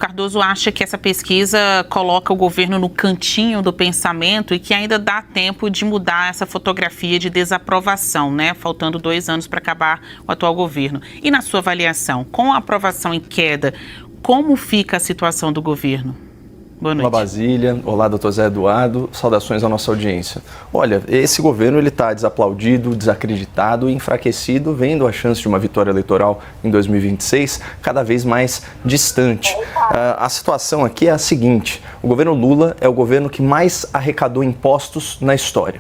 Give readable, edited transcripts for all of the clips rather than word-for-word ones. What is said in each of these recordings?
Cardoso acha que essa pesquisa coloca o governo no cantinho do pensamento e que ainda dá tempo de mudar essa fotografia de desaprovação, né? Faltando 2 anos para acabar o atual governo. E na sua avaliação, com a aprovação em queda, como fica a situação do governo? Boa noite. Olá, Basília. Olá, doutor Zé Eduardo. Saudações à nossa audiência. Olha, esse governo está desaplaudido, desacreditado e enfraquecido, vendo a chance de uma vitória eleitoral em 2026 cada vez mais distante. A situação aqui é a seguinte: o governo Lula é o governo que mais arrecadou impostos na história.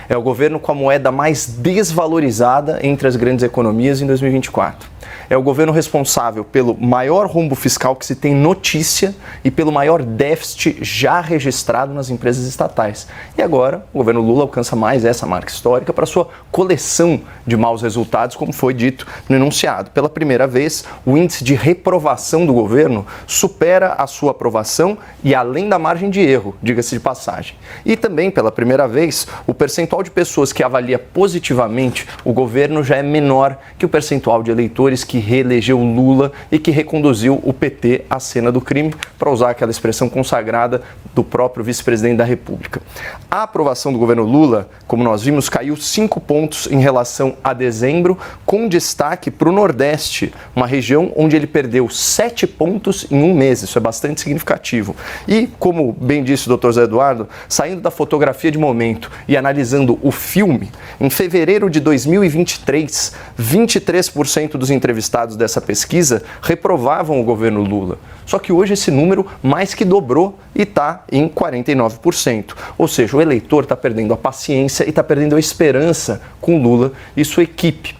É o governo com a moeda mais desvalorizada entre as grandes economias em 2024. É o governo responsável pelo maior rombo fiscal que se tem notícia e pelo maior déficit já registrado nas empresas estatais. E agora, o governo Lula alcança mais essa marca histórica para sua coleção de maus resultados, como foi dito no enunciado. Pela primeira vez, o índice de reprovação do governo supera a sua aprovação e além da margem de erro, diga-se de passagem. E também, pela primeira vez, o percentual de pessoas que avalia positivamente o governo já é menor que o percentual de eleitores que reelegeu Lula e que reconduziu o PT à cena do crime, para usar aquela expressão consagrada do próprio vice-presidente da República. A aprovação do governo Lula, como nós vimos, caiu 5 pontos em relação a dezembro, com destaque para o Nordeste, uma região onde ele perdeu 7 pontos em um mês. Isso é bastante significativo. E, como bem disse o Dr. Zé Eduardo, saindo da fotografia de momento e analisando o filme, em fevereiro de 2023, 23% dos entrevistados dessa pesquisa reprovavam o governo Lula. Só que hoje esse número mais que dobrou e está em 49%. Ou seja, o eleitor está perdendo a paciência e está perdendo a esperança com Lula e sua equipe.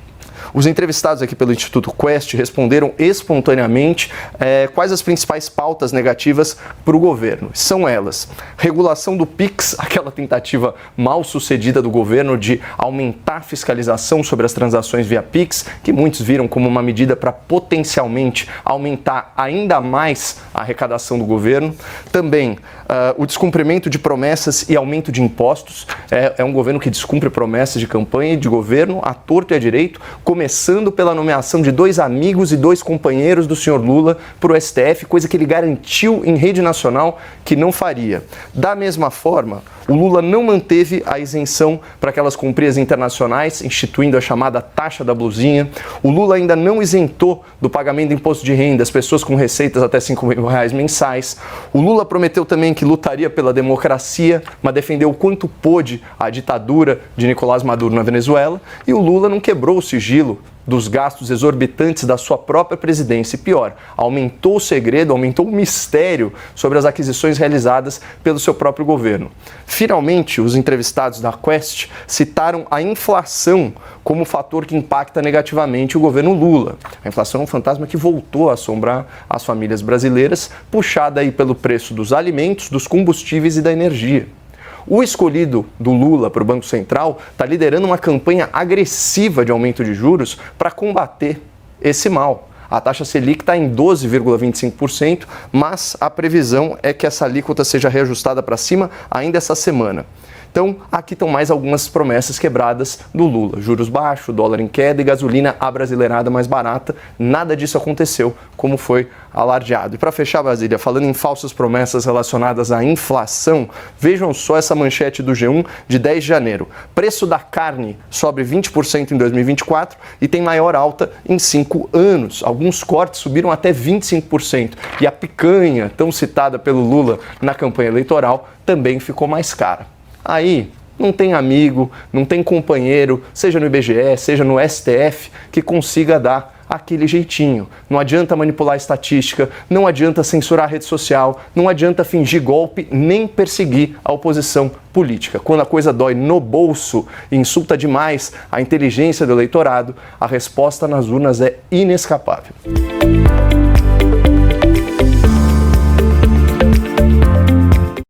Os entrevistados aqui pelo Instituto Quest responderam espontaneamente quais as principais pautas negativas para o governo. São elas: regulação do PIX, aquela tentativa mal sucedida do governo de aumentar a fiscalização sobre as transações via PIX, que muitos viram como uma medida para potencialmente aumentar ainda mais a arrecadação do governo. Também o descumprimento de promessas e aumento de impostos. É um governo que descumpre promessas de campanha e de governo à torto e à direito, começando pela nomeação de 2 amigos e 2 companheiros do senhor Lula para o STF, coisa que ele garantiu em rede nacional que não faria. Da mesma forma, o Lula não manteve a isenção para aquelas companhias internacionais, instituindo a chamada taxa da blusinha. O Lula ainda não isentou do pagamento do imposto de renda as pessoas com receitas até R$5 mil mensais. O Lula prometeu também que lutaria pela democracia, mas defendeu o quanto pôde a ditadura de Nicolás Maduro na Venezuela. E o Lula não quebrou o sigilo dos gastos exorbitantes da sua própria presidência. E pior, aumentou o segredo, aumentou o mistério sobre as aquisições realizadas pelo seu próprio governo. Finalmente, os entrevistados da Quest citaram a inflação como fator que impacta negativamente o governo Lula. A inflação é um fantasma que voltou a assombrar as famílias brasileiras, puxada aí pelo preço dos alimentos, dos combustíveis e da energia. O escolhido do Lula para o Banco Central está liderando uma campanha agressiva de aumento de juros para combater esse mal. A taxa Selic está em 12,25%, mas a previsão é que essa alíquota seja reajustada para cima ainda essa semana. Então, aqui estão mais algumas promessas quebradas do Lula. Juros baixos, dólar em queda e gasolina abrasileirada mais barata. Nada disso aconteceu, como foi alardeado. E para fechar, Basília, falando em falsas promessas relacionadas à inflação, vejam só essa manchete do G1 de 10 de janeiro. Preço da carne sobe 20% em 2024 e tem maior alta em 5 anos. Alguns cortes subiram até 25%. E a picanha, tão citada pelo Lula na campanha eleitoral, também ficou mais cara. Aí, não tem amigo, não tem companheiro, seja no IBGE, seja no STF, que consiga dar aquele jeitinho. Não adianta manipular a estatística, não adianta censurar a rede social, não adianta fingir golpe, nem perseguir a oposição política. Quando a coisa dói no bolso e insulta demais a inteligência do eleitorado, a resposta nas urnas é inescapável.